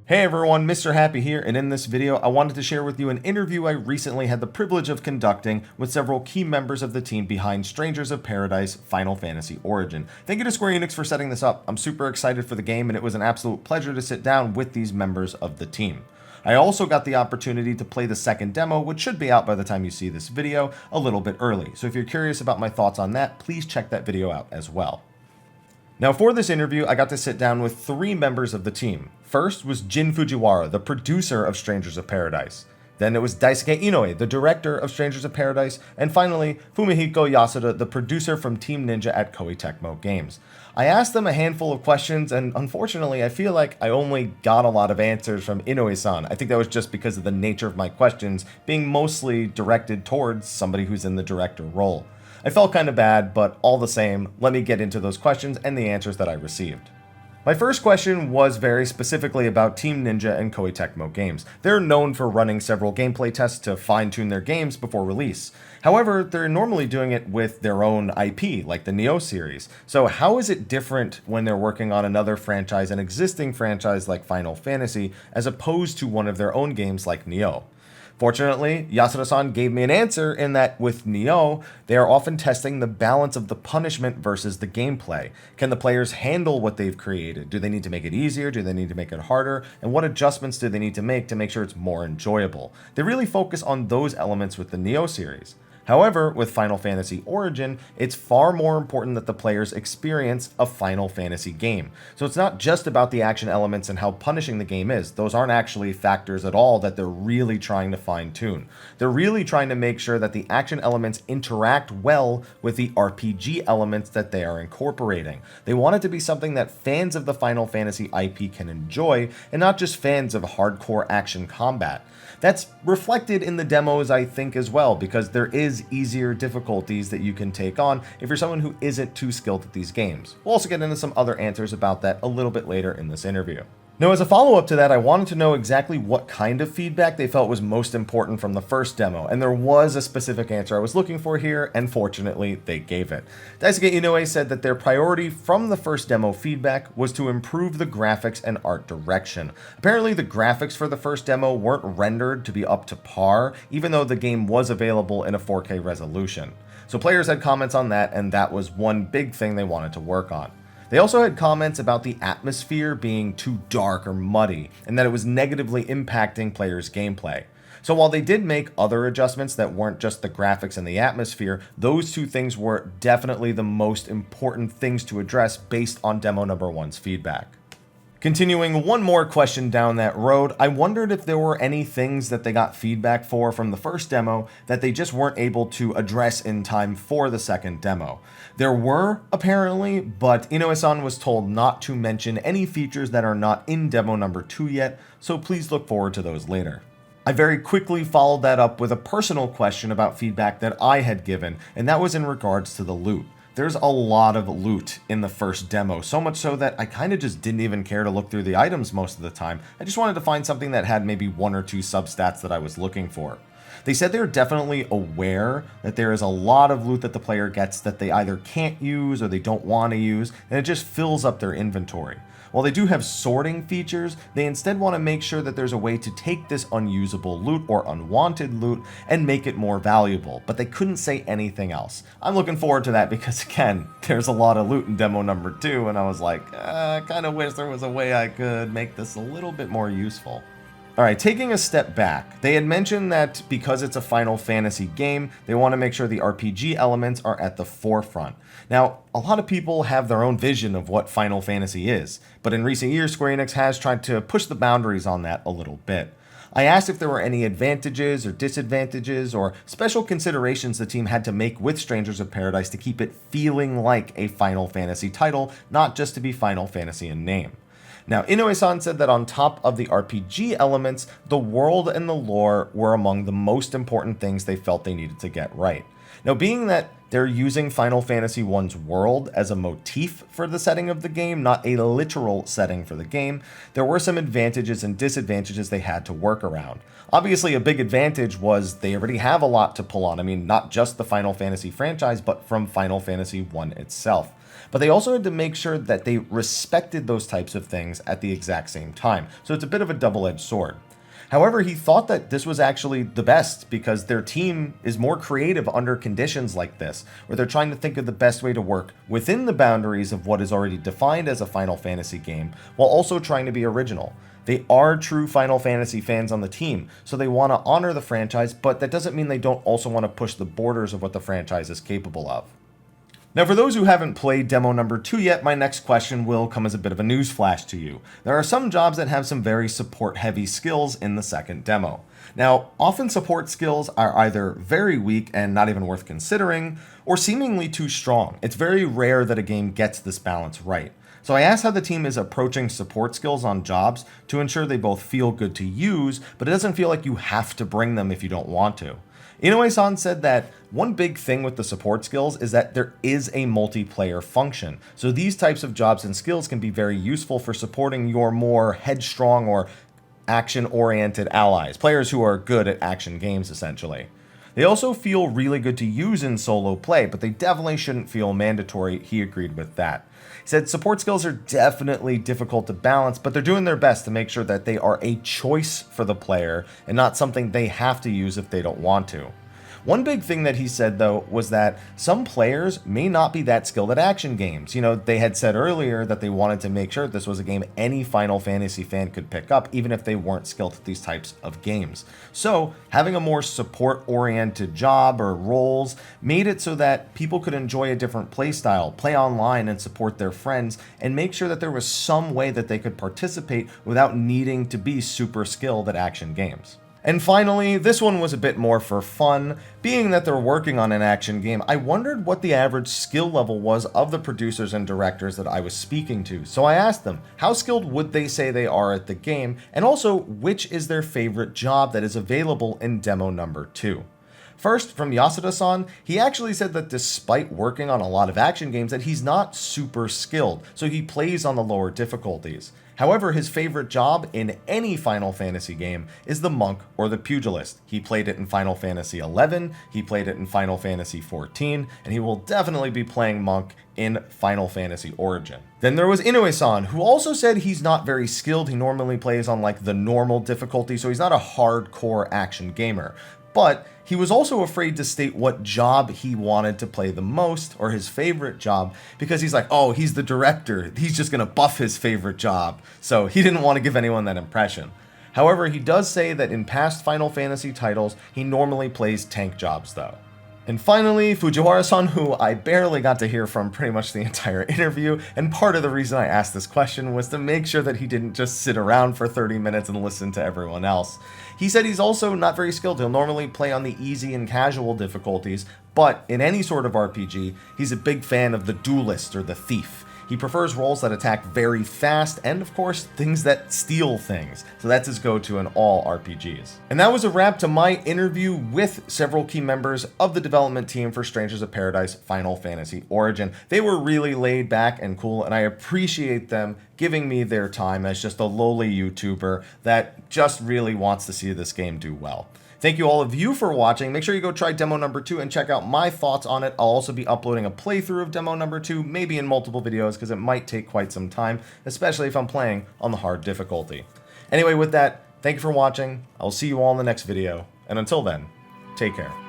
Hey everyone, Mr. Happy here, and in this video I wanted to share with you an interview I recently had the privilege of conducting with several key members of the team behind Strangers of Paradise Final Fantasy Origin. Thank you to Square Enix for setting this up. I'm super excited for the game, and it was an absolute pleasure to sit down with these members of the team. I also got the opportunity to play the second demo, which should be out by the time you see this video, a little bit early. So if you're curious about my thoughts on that, please check that video out as well. Now for this interview, I got to sit down with three members of the team. First was Jin Fujiwara, the producer of Strangers of Paradise. Then it was Daisuke Inoue, the director of Strangers of Paradise. And finally, Fumihiko Yasuda, the producer from Team Ninja at Koei Tecmo Games. I asked them a handful of questions, and unfortunately, I feel like I only got a lot of answers from Inoue-san. I think that was just because of the nature of my questions being mostly directed towards somebody who's in the director role. I felt kind of bad, but all the same, let me get into those questions and the answers that I received. My first question was very specifically about Team Ninja and Koei Tecmo Games. They're known for running several gameplay tests to fine-tune their games before release. However, they're normally doing it with their own IP, like the Nioh series. So how is it different when they're working on another franchise, an existing franchise like Final Fantasy, as opposed to one of their own games like Nioh? Fortunately, Yasuda-san gave me an answer in that with Nioh, they are often testing the balance of the punishment versus the gameplay. Can the players handle what they've created? Do they need to make it easier? Do they need to make it harder? And what adjustments do they need to make sure it's more enjoyable? They really focus on those elements with the Nioh series. However, with Final Fantasy Origin, it's far more important that the players experience a Final Fantasy game. So it's not just about the action elements and how punishing the game is. Those aren't actually factors at all that they're really trying to fine-tune. They're really trying to make sure that the action elements interact well with the RPG elements that they are incorporating. They want it to be something that fans of the Final Fantasy IP can enjoy, and not just fans of hardcore action combat. That's reflected in the demos, I think, as well, because there is easier difficulties that you can take on if you're someone who isn't too skilled at these games. We'll also get into some other answers about that a little bit later in this interview. Now, as a follow-up to that, I wanted to know exactly what kind of feedback they felt was most important from the first demo, and there was a specific answer I was looking for here, and fortunately, they gave it. Daisuke Inoue said that their priority from the first demo feedback was to improve the graphics and art direction. Apparently, the graphics for the first demo weren't rendered to be up to par, even though the game was available in a 4K resolution. So players had comments on that, and that was one big thing they wanted to work on. They also had comments about the atmosphere being too dark or muddy, and that it was negatively impacting players' gameplay. So while they did make other adjustments that weren't just the graphics and the atmosphere, those two things were definitely the most important things to address based on Demo Number 1's feedback. Continuing one more question down that road, I wondered if there were any things that they got feedback for from the first demo that they just weren't able to address in time for the second demo. There were, apparently, but Inoue-san was told not to mention any features that are not in Demo Number 2 yet, so please look forward to those later. I very quickly followed that up with a personal question about feedback that I had given, and that was in regards to the loot. There's a lot of loot in the first demo, so much so that I kind of just didn't even care to look through the items most of the time. I just wanted to find something that had maybe one or two substats that I was looking for. They said they're definitely aware that there is a lot of loot that the player gets that they either can't use or they don't want to use, and it just fills up their inventory. While they do have sorting features, they instead want to make sure that there's a way to take this unusable loot or unwanted loot and make it more valuable, but they couldn't say anything else. I'm looking forward to that because, again, there's a lot of loot in Demo Number 2, and I was like, I kind of wish there was a way I could make this a little bit more useful. Alright, taking a step back, they had mentioned that because it's a Final Fantasy game, they want to make sure the RPG elements are at the forefront. Now, a lot of people have their own vision of what Final Fantasy is, but in recent years, Square Enix has tried to push the boundaries on that a little bit. I asked if there were any advantages or disadvantages or special considerations the team had to make with Strangers of Paradise to keep it feeling like a Final Fantasy title, not just to be Final Fantasy in name. Now, Inoue-san said that on top of the RPG elements, the world and the lore were among the most important things they felt they needed to get right. Now, being that they're using Final Fantasy I's world as a motif for the setting of the game, not a literal setting for the game, there were some advantages and disadvantages they had to work around. Obviously, a big advantage was they already have a lot to pull on. I mean, not just the Final Fantasy franchise, but from Final Fantasy I itself. but they also had to make sure that they respected those types of things at the exact same time. So it's a bit of a double-edged sword. However, he thought that this was actually the best because their team is more creative under conditions like this, where they're trying to think of the best way to work within the boundaries of what is already defined as a Final Fantasy game, while also trying to be original. They are true Final Fantasy fans on the team, so they want to honor the franchise, but that doesn't mean they don't also want to push the borders of what the franchise is capable of. Now, for those who haven't played demo number 2 yet, my next question will come as a bit of a newsflash to you. There are some jobs that have some very support-heavy skills in the second demo. Now, often support skills are either very weak and not even worth considering, or seemingly too strong. It's very rare that a game gets this balance right. So I asked how the team is approaching support skills on jobs to ensure they both feel good to use, but it doesn't feel like you have to bring them if you don't want to. Inoue-san said that one big thing with the support skills is that there is a multiplayer function. So these types of jobs and skills can be very useful for supporting your more headstrong or action-oriented allies, players who are good at action games essentially. They also feel really good to use in solo play, but they definitely shouldn't feel mandatory. He agreed with that. He said support skills are definitely difficult to balance, but they're doing their best to make sure that they are a choice for the player and not something they have to use if they don't want to. One big thing that he said, though, was that some players may not be that skilled at action games. You know, they had said earlier that they wanted to make sure this was a game any Final Fantasy fan could pick up, even if they weren't skilled at these types of games. So, having a more support-oriented job or roles made it so that people could enjoy a different playstyle, play online and support their friends, and make sure that there was some way that they could participate without needing to be super skilled at action games. And finally, this one was a bit more for fun. Being that they're working on an action game, I wondered what the average skill level was of the producers and directors that I was speaking to. So I asked them, how skilled would they say they are at the game? And also, which is their favorite job that is available in demo number 2? First, from Yasuda-san, he actually said that despite working on a lot of action games, that he's not super skilled, so he plays on the lower difficulties. However, his favorite job in any Final Fantasy game is the monk or the pugilist. He played it in Final Fantasy XI, he played it in Final Fantasy XIV, and he will definitely be playing monk in Final Fantasy Origin. Then there was Inoue-san, who also said he's not very skilled. He normally plays on like the normal difficulty, so he's not a hardcore action gamer. But he was also afraid to state what job he wanted to play the most, or his favorite job, because he's like, oh, he's the director, he's just gonna buff his favorite job. So he didn't want to give anyone that impression. However, he does say that in past Final Fantasy titles, he normally plays tank jobs though. And finally, Fujiwara-san, who I barely got to hear from pretty much the entire interview, and part of the reason I asked this question was to make sure that he didn't just sit around for 30 minutes and listen to everyone else. He said he's also not very skilled. He'll normally play on the easy and casual difficulties, but in any sort of RPG, he's a big fan of the duelist or the thief. He prefers roles that attack very fast, and of course, things that steal things. So that's his go-to in all RPGs. And that was a wrap to my interview with several key members of the development team for Strangers of Paradise Final Fantasy Origin. They were really laid back and cool, and I appreciate them giving me their time as just a lowly YouTuber that just really wants to see this game do well. Thank you all of you for watching. Make sure you go try demo number 2 and check out my thoughts on it. I'll also be uploading a playthrough of demo number 2, maybe in multiple videos, because it might take quite some time, especially if I'm playing on the hard difficulty. Anyway, with that, thank you for watching. I'll see you all in the next video, and until then, take care.